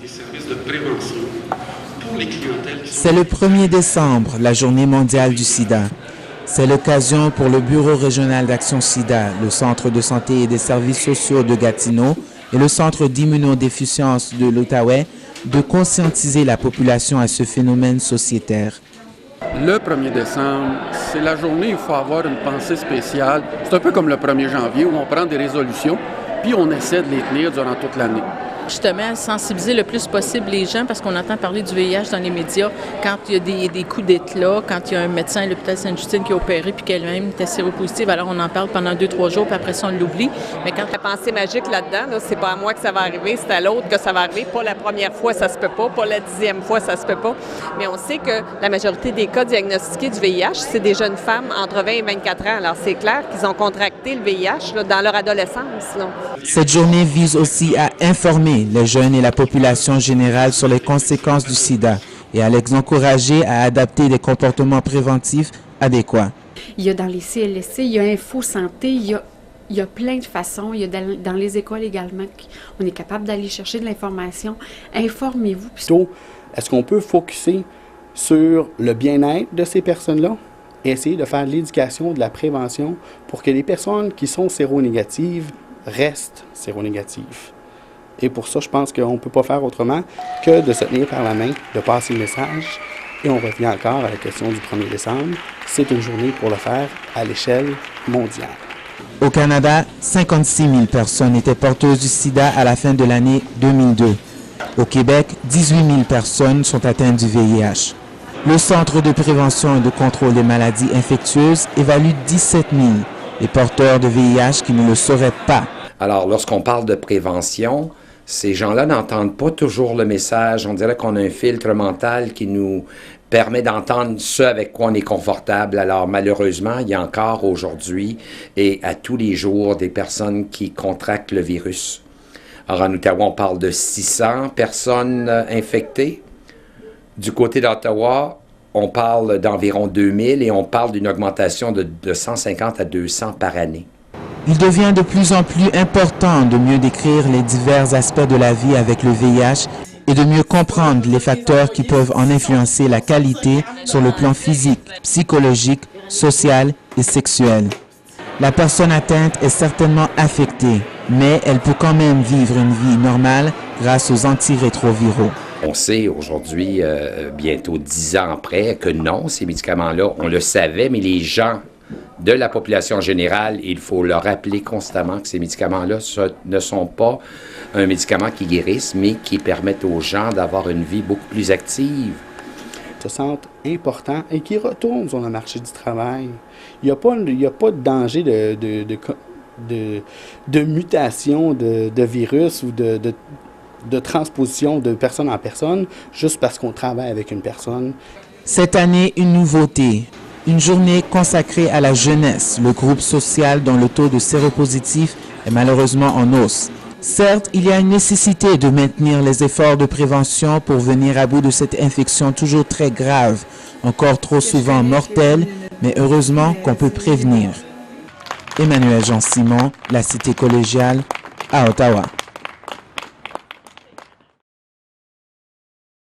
des services de prévention pour les clientèles. C'est le 1er décembre, la journée mondiale du sida. C'est l'occasion pour le Bureau régional d'action sida, le Centre de santé et des services sociaux de Gatineau et le Centre d'immunodéficience de l'Outaouais de conscientiser la population à ce phénomène sociétaire. Le 1er décembre, c'est la journée où il faut avoir une pensée spéciale. C'est un peu comme le 1er janvier où on prend des résolutions puis on essaie de les tenir durant toute l'année. Justement, sensibiliser le plus possible les gens parce qu'on entend parler du VIH dans les médias quand il y a des coups d'éclat, quand il y a un médecin à l'hôpital Sainte-Justine qui a opéré puis qu'elle-même était séropositive, alors on en parle pendant 2-3 jours puis après ça on l'oublie. Mais quand la pensée magique là-dedans, c'est pas à moi que ça va arriver, c'est à l'autre que ça va arriver. Pas la première fois, ça se peut pas la 10e fois, ça se peut pas. Mais on sait que la majorité des cas diagnostiqués du VIH, c'est des jeunes femmes entre 20 et 24 ans. Alors c'est clair qu'ils ont contracté le VIH dans leur adolescence. Cette journée vise aussi à informer les jeunes et la population générale sur les conséquences du sida et à les encourager à adapter des comportements préventifs adéquats. Il y a dans les CLSC, il y a Info Santé, il y a plein de façons. Il y a dans les écoles également, on est capable d'aller chercher de l'information. Informez-vous. Est-ce qu'on peut focusser sur le bien-être de ces personnes-là et essayer de faire de l'éducation, de la prévention pour que les personnes qui sont séronégatives restent séronégatives? Et pour ça, je pense qu'on ne peut pas faire autrement que de se tenir par la main, de passer le message. Et on revient encore à la question du 1er décembre. C'est une journée pour le faire à l'échelle mondiale. Au Canada, 56 000 personnes étaient porteuses du sida à la fin de l'année 2002. Au Québec, 18 000 personnes sont atteintes du VIH. Le Centre de prévention et de contrôle des maladies infectieuses évalue 17 000 les porteurs de VIH qui ne le sauraient pas. Alors, lorsqu'on parle de prévention, ces gens-là n'entendent pas toujours le message. On dirait qu'on a un filtre mental qui nous permet d'entendre ce avec quoi on est confortable. Alors, malheureusement, il y a encore aujourd'hui et à tous les jours des personnes qui contractent le virus. Alors, en Ottawa, on parle de 600 personnes infectées. Du côté d'Ottawa, on parle d'environ 2000 et on parle d'une augmentation de 150 à 200 par année. Il devient de plus en plus important de mieux décrire les divers aspects de la vie avec le VIH et de mieux comprendre les facteurs qui peuvent en influencer la qualité sur le plan physique, psychologique, social et sexuel. La personne atteinte est certainement affectée, mais elle peut quand même vivre une vie normale grâce aux antirétroviraux. On sait aujourd'hui, bientôt 10 ans après, que non, ces médicaments-là, on le savait, mais les gens de la population générale, il faut leur rappeler constamment que ces médicaments-là ne sont pas un médicament qui guérisse, mais qui permettent aux gens d'avoir une vie beaucoup plus active. Se sentent importants et qui retournent sur le marché du travail. Il n'y a pas de danger de mutation de virus ou de transposition de personne en personne juste parce qu'on travaille avec une personne. Cette année, une nouveauté. Une journée consacrée à la jeunesse, le groupe social dont le taux de séropositifs est malheureusement en hausse. Certes, il y a une nécessité de maintenir les efforts de prévention pour venir à bout de cette infection toujours très grave, encore trop souvent mortelle, mais heureusement qu'on peut prévenir. Emmanuel Jean-Simon, La Cité collégiale, à Ottawa.